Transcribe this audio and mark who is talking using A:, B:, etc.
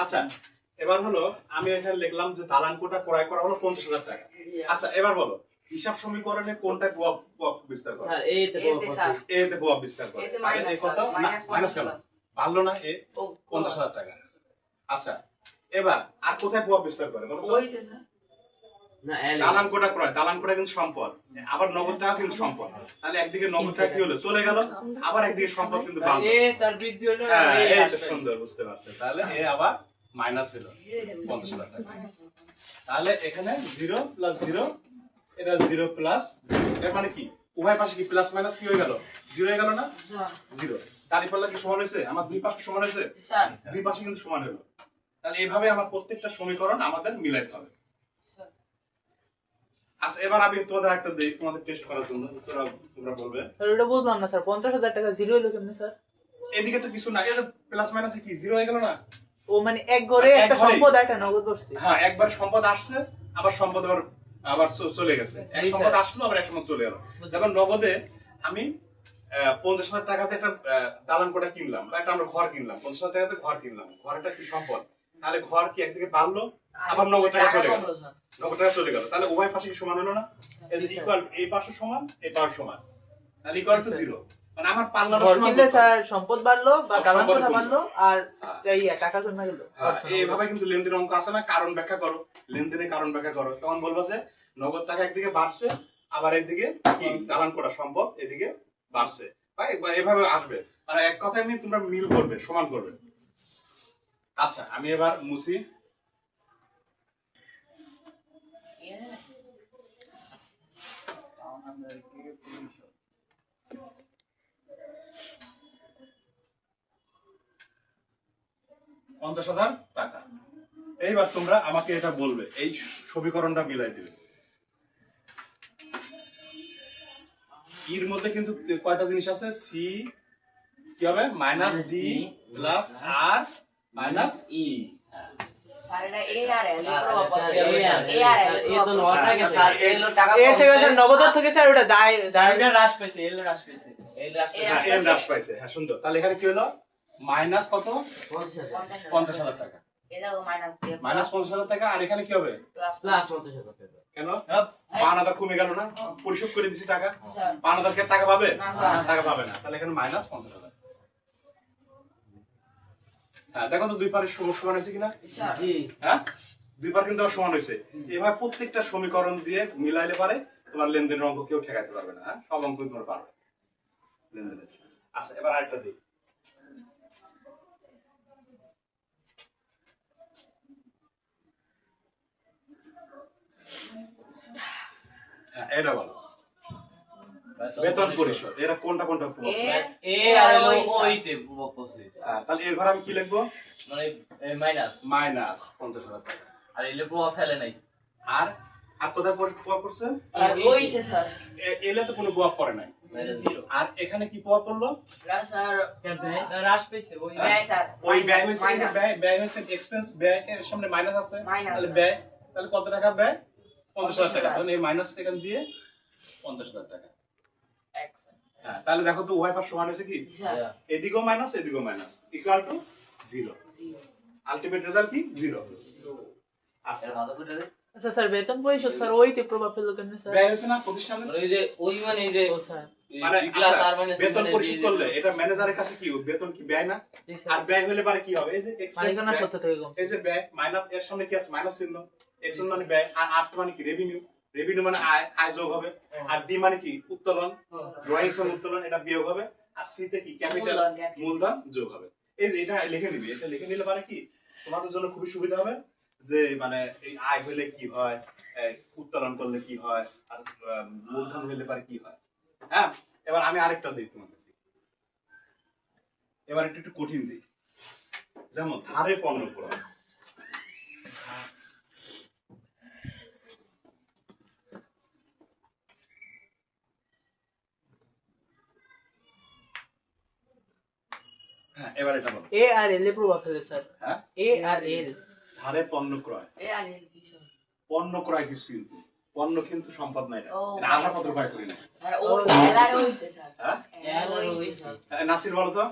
A: আচ্ছা এবার হলো আমি এখানে লিখলাম যে দালান কোটা ক্রয় করা হলো 50,000 টাকা। আচ্ছা এবার বলো হিসাব সমীকরণে কোনটা প্রভাব বিস্তার করে?
B: স্যার
A: এতে প্রভাব বিস্তার করে। তাহলে এই কত মাইনাস কেন ভালো না এ 50,000 টাকা। আচ্ছা এবার আর কোথায় প্রভাব বিস্তার করে বলো তো?
B: না
A: দালান কোটা ক্রয়, দালান কোটা কিন্তু সম্পদ, আবার নগদ টাকা কিন্তু সম্পদ। তাহলে একদিকে নগদ টাকা কি হলো চলে গেল, আবার একদিকে সম্পদ কিন্তু বাড়লো।
B: স্যার বৃদ্ধি হলো।
A: হ্যাঁ এই তো সুন্দর বুঝতে পারছে। তাহলে এ আবার মাইনাস হলো 50,000 টাকা। তাহলে এখানে 0 প্লাস 0 এটা 0 প্লাস এর মানে কি উভয় পাশে কি প্লাস মাইনাস কি হয়ে গেল 0 হয়ে গেল না? 0 তারই পাল্লা কি সমান হয়েছে? আমার দুই পাশে সমান হয়েছে, দুই পাশে কিন্তু সমান হলো। তাহলে এইভাবে আমার প্রত্যেকটা সমীকরণ আমাদের মিলাইতে হবে। আচ্ছা এবার আমি তোমাদের একটা দেই তোমাদের টেস্ট করার জন্য, তোমরা বলবে
C: স্যার ওটা বুঝলাম না স্যার 50,000 টাকা জিরো হলো কেমনে স্যার?
A: এদিকে তো কিছু না, এটা প্লাস মাইনাসে কি 0 হয়ে গেল না?
C: ও মানে এক ঘরে একটা সম্পদ একটা নগদ বসছে।
A: হ্যাঁ একবার সম্পদ আসছে আবার সম্পদ আবার চলে গেছে, এক সম্পদ আসলো আবার এক সম্পদ চলে গেল। যেমন নগদে আমি 50,000 টাকাতে একটা দালান কোঠা কিনলাম বা একটা আমরা ঘর কিনলাম, 50,000 টাকাতে ঘর কিনলাম, ঘরটা কি সম্পদ, তাহলে ঘর কি একদিকে বাড়লো আবার নগদ টাকা চলে গেল, নগদ টাকা চলে গেল, তাহলে উভয় পাশে কি সমান হলো না? ইকুয়াল এই পাশে সমান এই পাশে সমান, তাহলে ইকুয়াল টু 0। মানে আমার পাল্লাটা
C: ঘর
A: সমান
C: কিনলে
A: করতে
C: স্যার সম্পদ বাড়লো বা দালান
A: সম্পদ
C: কোঠা
A: কমলো।
C: বাড়লো আর টাকা জমা গেল।
A: হ্যাঁ, এইভাবে কিন্তু লেনদেন অঙ্ক আছে না, কারণ ব্যাখ্যা করো, লেনদেনের কারণ ব্যাখ্যা করো, তখন বলবো যে নগদ টাকা একদিকে বাড়ছে আবার একদিকে কি দালান করা সম্পদ এদিকে বাড়ছে, বা এভাবে আসবে। মানে এক কথায় নিয়ে তোমরা মিল করবে, সমান করবে। আচ্ছা আমি এবার মুছি। $50,000 টাকা। এইবার তোমরা আমাকে এটা বলবে, এই সমীকরণটা মিলাই দিবে। এর মধ্যে কিন্তু কয়টা জিনিস আছে, সি কি হবে মাইনাস ডি প্লাস আর মাইনাস ই।
C: নগদ থেকে স্যার ওটা দায় হ্রাস পাইছে, এল হ্রাস পাইছে।
A: এম হ্রাস পাইছে, হ্যাঁ সুন্দর। তাহলে এখানে কি হলো মাইনাস কত 50,000 টাকা, মাইনাস 50,000 টাকা। আর এখানে কি হবে
B: প্লাস 50,000 টাকা।
A: কেন 5,000 কমে গেল না, পরিশোধ করে দিছি টাকা, 5,000 কে টাকা পাবে টাকা পাবে না, তাহলে এখানে মাইনাস 50,000। হ্যাঁ দেখো তো দুই পারের সমান হয়েছে কিনা?
B: জি
A: হ্যাঁ দুই পার কিন্তু সমান হয়েছে। এভাবে প্রত্যেকটা সমীকরণ দিয়ে মিলাইলে পারে তোমার লেনদেনের অঙ্ক কেউ ঠেকাইতে পারবে না। হ্যাঁ সব অঙ্ক তোমার পারবে লেনদেনের। আচ্ছা এবার আরেকটা দিই। হ্যাঁ এটা বলো বেতন পরিশোধ, এরা কোনটা কোনটা প্রভাব?
B: এ আর হলো ওইতে প্রভাব পড়ছে।
A: তাহলে এর ঘরে আমি কি লিখবো?
B: মানে মাইনাস
A: মাইনাস 50,000 টাকা।
B: আর এলে প্রভাব ফেলে নাই।
A: আর আর কোথায় প্রভাব পড়ছে?
B: ওইতে স্যার
A: এলে তো কোনো প্রভাব পড়ে নাই। আর এখানে কি প্রভাব পড়লো?
C: হ্রাস পাইছে ওই
A: ওই ব্যয় হয়েছে, এই যে ব্যয় হয়েছে এক্সপেন্স, ব্যয় এর সামনে মাইনাস আছে, তাহলে ব্যয়, তাহলে কত টাকা ব্যয় 50,000 টাকা। তাহলে এই মাইনাস এখান দিয়ে 50,000 টাকা। হ্যাঁ তাহলে দেখো তো উভয় পাশ সমান হয়েছে কি, এদিকেও মাইনাস এদিকেও minus, equal to 0। Ultimate result কি 0। আচ্ছা
C: আচ্ছা স্যার বেতন পরিশোধ স্যার ওইতে প্রভাব ফেললো কেমনে স্যার?
A: ব্যয় হয়েছে না প্রতিষ্ঠানে,
B: ওই যে ওই মানে এই যে
C: স্যার
A: মানে
B: প্লাস
A: আচ্ছা,
B: আর মাইনাস
A: বেতন পরিশোধ করলে এটা ম্যানেজারের কাছে কি বেতন কি ব্যয় না? আর ব্যয় হলে পারে কি হবে, এই যে এক্সপেন্স
C: মালিকানা সত্য থেকে কম,
A: এই যে ব্যয় মাইনাস এর সামনে কি আছে মাইনাস চিহ্ন, এক্সপেন্স মানে ব্যয়, আর আর মানে কি রেভিনিউ, রেভিনিউ মানে আয়, আয় যোগ হবে, আর ডি মানে কি উত্তোলন, ড্রয়িংস এর উত্তোলন এটা বিয়োগ হবে, আর সি তে কি ক্যাপিটাল মূলধন যোগ হবে। এই যে এটা লিখে নিবি, এটা লিখে নিলে পারে কি তোমাদের জন্য খুবই সুবিধা হবে যে মানে এই আয় হলে কি হয়, উত্তোলন করলে কি হয়, আর মূলধন হলে পারে কি হয়। হ্যাঁ এবার আমি আরেকটা দিই তোমাদের, এবার একটু একটু কঠিন দিই, যেমন ধারে পণ্য ক্রয়। হ্যাঁ এবার এটা বলো
C: এ আর এল এ প্রভাব ফেলে স্যার।
A: হ্যাঁ
C: এ আর এল
A: ধারে পণ্য ক্রয়, পণ্য ক্রয় কিছু কিন্তু পণ্য কিন্তু সম্পদ নাই, এটা আশাপত্র ক্রয় করি না। হ্যাঁ নাসির বলো তো।